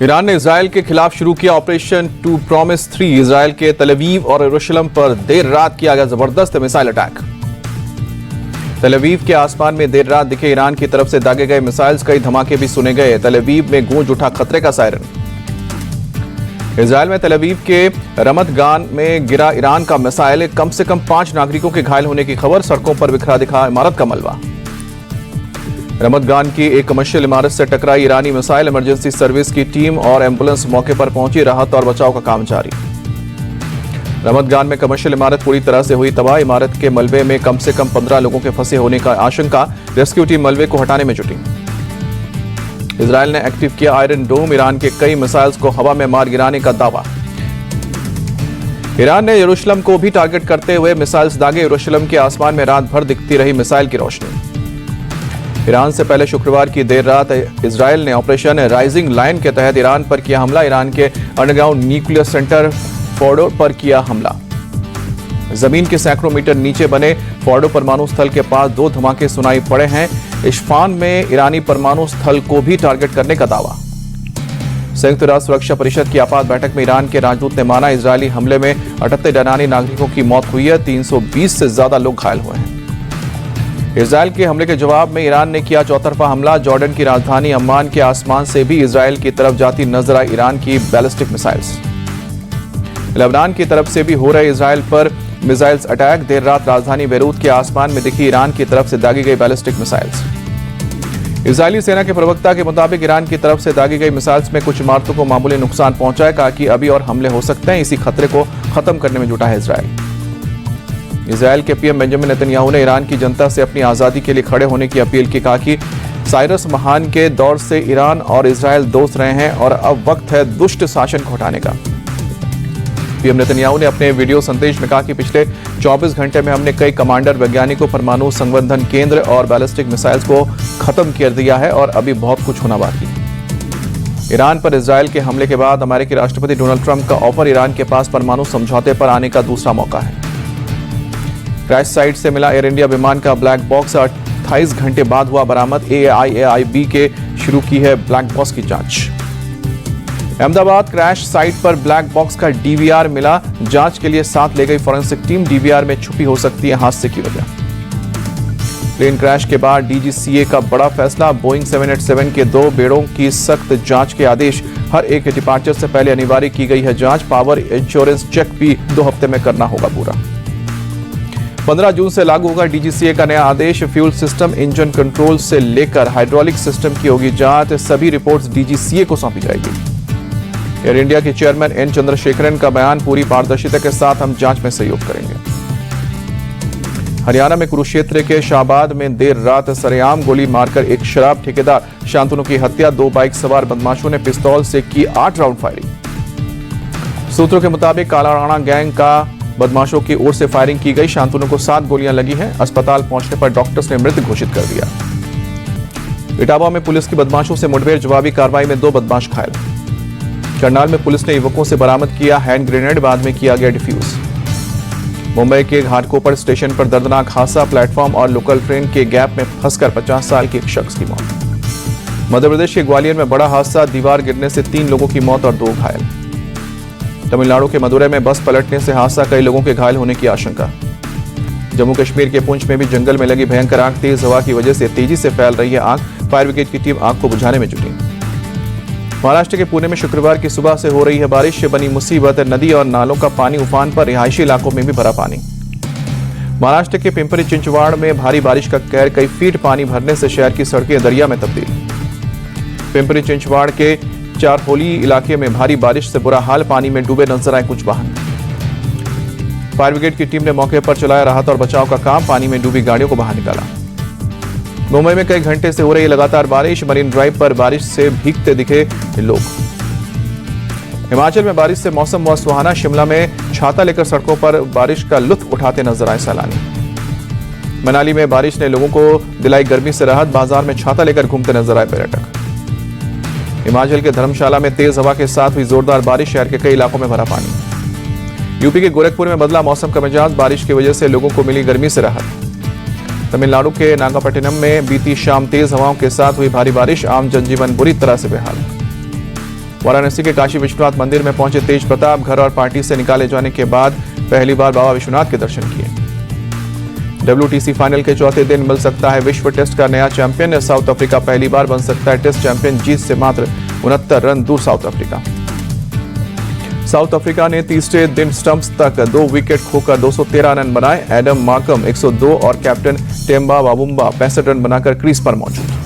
Iran ने Israel के खिलाफ शुरू किया ऑपरेशन टू प्रॉमिस 3। इजरायल के तल अवीव और यरूशलेम पर देर रात किया गया जबरदस्त मिसाइल अटैक। तल अवीव के आसमान में देर रात दिखे ईरान की तरफ से दागे गए मिसाइल्स, कई धमाके भी सुने गए। तल अवीव में गूंज उठा खतरे का सायरन। इजरायल में तल अवीव के रमत गान में गिरा ईरान का मिसाइल, कम से कम 5 नागरिकों के घायल होने की खबर। सड़कों पर बिखरा दिखा इमारत का मलबा। रमत गान की एक कमर्शियल इमारत से टकराई ईरानी मिसाइल। इमरजेंसी सर्विस की टीम और एम्बुलेंस मौके पर पहुंची। राहत और बचाव का काम जारी। रमत गान में कमर्शियल इमारत पूरी तरह से हुई तबाह। इमारत के मलबे में कम से कम 15 लोगों के फंसे होने का आशंका। रेस्क्यू टीम मलबे को हटाने में जुटी। इजरायल ने एक्टिव किया आयरन डोम। ईरान के कई मिसाइल्स को हवा में मार गिराने का दावा। ईरान ने यरूशलेम को भी टारगेट करते हुए मिसाइल्स दागे। यरूशलेम के आसमान में रात भर दिखती रही मिसाइल की रोशनी। ईरान से पहले शुक्रवार की देर रात इजरायल ने ऑपरेशन राइजिंग लाइन के तहत ईरान पर किया हमला। ईरान के अंडरग्राउंड न्यूक्लियर सेंटर फोर्डो पर किया हमला। जमीन के सैकड़ों मीटर नीचे बने फोर्डो परमाणु स्थल के पास 2 धमाके सुनाई पड़े हैं। इस्फहान में ईरानी परमाणु स्थल को भी टारगेट करने का दावा। संयुक्त राष्ट्र सुरक्षा परिषद की आपात बैठक में ईरान के राजदूत ने माना, इजरायली हमले में 78 ईरानी नागरिकों की मौत हुई है। 320 से ज्यादा लोग घायल हुए हैं। इजरायल के हमले के जवाब में ईरान ने किया चौतरफा हमला। जॉर्डन की राजधानी अम्मान के आसमान से भी इजरायल की तरफ जाती नजर आई ईरान की बैलिस्टिक मिसाइल्स। लेबनान की तरफ से भी हो रहे इजरायल पर मिसाइल्स अटैक। देर रात राजधानी बेरूत के आसमान में दिखी ईरान की तरफ से दागी गई बैलिस्टिक मिसाइल्स। इजरायली सेना के प्रवक्ता के मुताबिक ईरान की तरफ से दागी गई मिसाइल्स में कुछ इमारतों को मामूली नुकसान पहुंचा है। कहा कि अभी और हमले हो सकते हैं। इसी खतरे को खत्म करने में जुटा है इजरायल के पीएम बेंजामिन नेतन्याहू ने ईरान की जनता से अपनी आजादी के लिए खड़े होने की अपील की। कहा कि साइरस महान के दौर से ईरान और इजरायल दोस्त रहे हैं और अब वक्त है दुष्ट शासन को हटाने का। पीएम नेतन्याहू ने अपने वीडियो संदेश में कहा कि पिछले 24 घंटे में हमने कई कमांडर, वैज्ञानिकों, परमाणु संवर्धन केंद्र और बैलिस्टिक मिसाइल्स को खत्म कर दिया है और अभी बहुत कुछ होना बाकी है। ईरान पर इजरायल के हमले के बाद अमेरिकी राष्ट्रपति डोनाल्ड ट्रंप का ऑफर। ईरान के पास परमाणु समझौते पर आने का दूसरा मौका है। क्रैश साइट से मिला एयर इंडिया विमान का ब्लैक बॉक्स 28 घंटे बाद हुआ बरामद। AIAIB के शुरू की है ब्लैक बॉक्स की जांच। अहमदाबाद क्रैश साइट पर ब्लैक बॉक्स का DVR मिला। जांच के लिए साथ ले गई फॉरेंसिक टीम। DVR में छुपी हो सकती है हादसे की वजह। प्लेन क्रैश के बाद DGCA का बड़ा फैसला। बोइंग 787 के 2 बेड़ों की सख्त जांच के आदेश। हर एक डिपार्चर से पहले अनिवार्य की गई है जांच। पावर इंश्योरेंस चेक भी 2 हफ्ते में करना होगा पूरा। 15 जून से लागू होगा DGCA का नया आदेश। फ्यूल सिस्टम, इंजन कंट्रोल से लेकर हाइड्रोलिक सिस्टम की होगी जांच। सभी रिपोर्ट्स DGCA को सौंपी जाएगी। एयर इंडिया के चेयरमैन N चंद्रशेखरन का बयान, पूरी पारदर्शिता के साथ हम जांच में सहयोग करेंगे। हरियाणा में कुरुक्षेत्र के शाहबाद में देर रात सरेआम गोली मारकर एक शराब ठेकेदार शांतनु की हत्या। 2 बाइक सवार बदमाशों ने पिस्तौल से की 8 राउंड फायरिंग। सूत्रों के मुताबिक कालाराणा गैंग का बदमाशों की ओर से फायरिंग की गई। शांतनु को 7 गोलियां लगी हैं। अस्पताल पहुंचने पर डॉक्टर्स ने मृत घोषित कर दिया। इटावा में पुलिस की बदमाशों से मुठभेड़, जवाबी कार्रवाई में 2 बदमाश घायल। करनाल में पुलिस ने युवकों से बरामद किया हैंड ग्रेनेड, बाद में किया गया डिफ्यूज। मुंबई के घाटकोपर स्टेशन पर दर्दनाक हादसा। प्लेटफॉर्म और लोकल ट्रेन के गैप में फंसकर 50 साल के एक शख्स की मौत। मध्य प्रदेश के ग्वालियर में बड़ा हादसा। दीवार गिरने से 3 लोगों की मौत और 2 घायल। तमिलनाडु के मदुरै में बस पलटने से हादसा, कई लोगों के घायल होने की आशंका। जम्मू कश्मीर के पुंछ में भी जंगल में लगी भयंकर आग। तेज हवा की वजह से तेजी से फैल रही है आग। फायर ब्रिगेड की टीम आग को बुझाने में जुटी। महाराष्ट्र के पुणे में शुक्रवार की सुबह से हो रही है बारिश से बनी मुसीबत। नदी और नालों का पानी उफान पर, रिहायशी इलाकों में भी भरा पानी। महाराष्ट्र के पिंपरी चिंचवाड़ में भारी बारिश का कहर, कई फीट पानी भरने से शहर की सड़कें दरिया में तब्दील। पिंपरी चिंचवाड़ के चारहोली इलाके में भारी बारिश से बुरा हाल, पानी में डूबे नजर आए कुछ वाहन। फायर ब्रिगेड की टीम ने मौके पर चलाया राहत और बचाव का काम। पानी में डूबी गाड़ियों को बाहर निकाला। मुंबई में कई घंटे से हो रही लगातार बारिश। मरीन ड्राइव पर बारिश से भीगते दिखे लोग। हिमाचल में बारिश से मौसम हुआ सुहाना। शिमला में छाता लेकर सड़कों पर बारिश का लुत्फ उठाते नजर आए सैलानी। मनाली में बारिश ने लोगों को दिलाई गर्मी से राहत। बाजार में छाता लेकर घूमते नजर आए पर्यटक। हिमाचल के धर्मशाला में तेज हवा के साथ हुई जोरदार बारिश। शहर के कई इलाकों में भरा पानी। यूपी के गोरखपुर में बदला मौसम का मिजाज। बारिश की वजह से लोगों को मिली गर्मी से राहत। तमिलनाडु के नागापट्टिनम में बीती शाम तेज हवाओं के साथ हुई भारी बारिश। आम जनजीवन बुरी तरह से बेहाल। वाराणसी के काशी विश्वनाथ मंदिर में पहुंचे तेज प्रताप। घर और पार्टी से निकाले जाने के बाद पहली बार बाबा विश्वनाथ के दर्शन किए। WTC फाइनल के चौथे दिन मिल सकता है विश्व टेस्ट का नया चैंपियन। साउथ अफ्रीका पहली बार बन सकता है टेस्ट चैंपियन। जीत से मात्र 69 रन दूर साउथ अफ्रीका। साउथ अफ्रीका ने तीसरे दिन स्टंप्स तक 2 विकेट खोकर 213 रन बनाए। एडम मार्कम 102 और कैप्टन टेम्बा बाबुम्बा 65 रन बनाकर क्रीज पर मौजूद।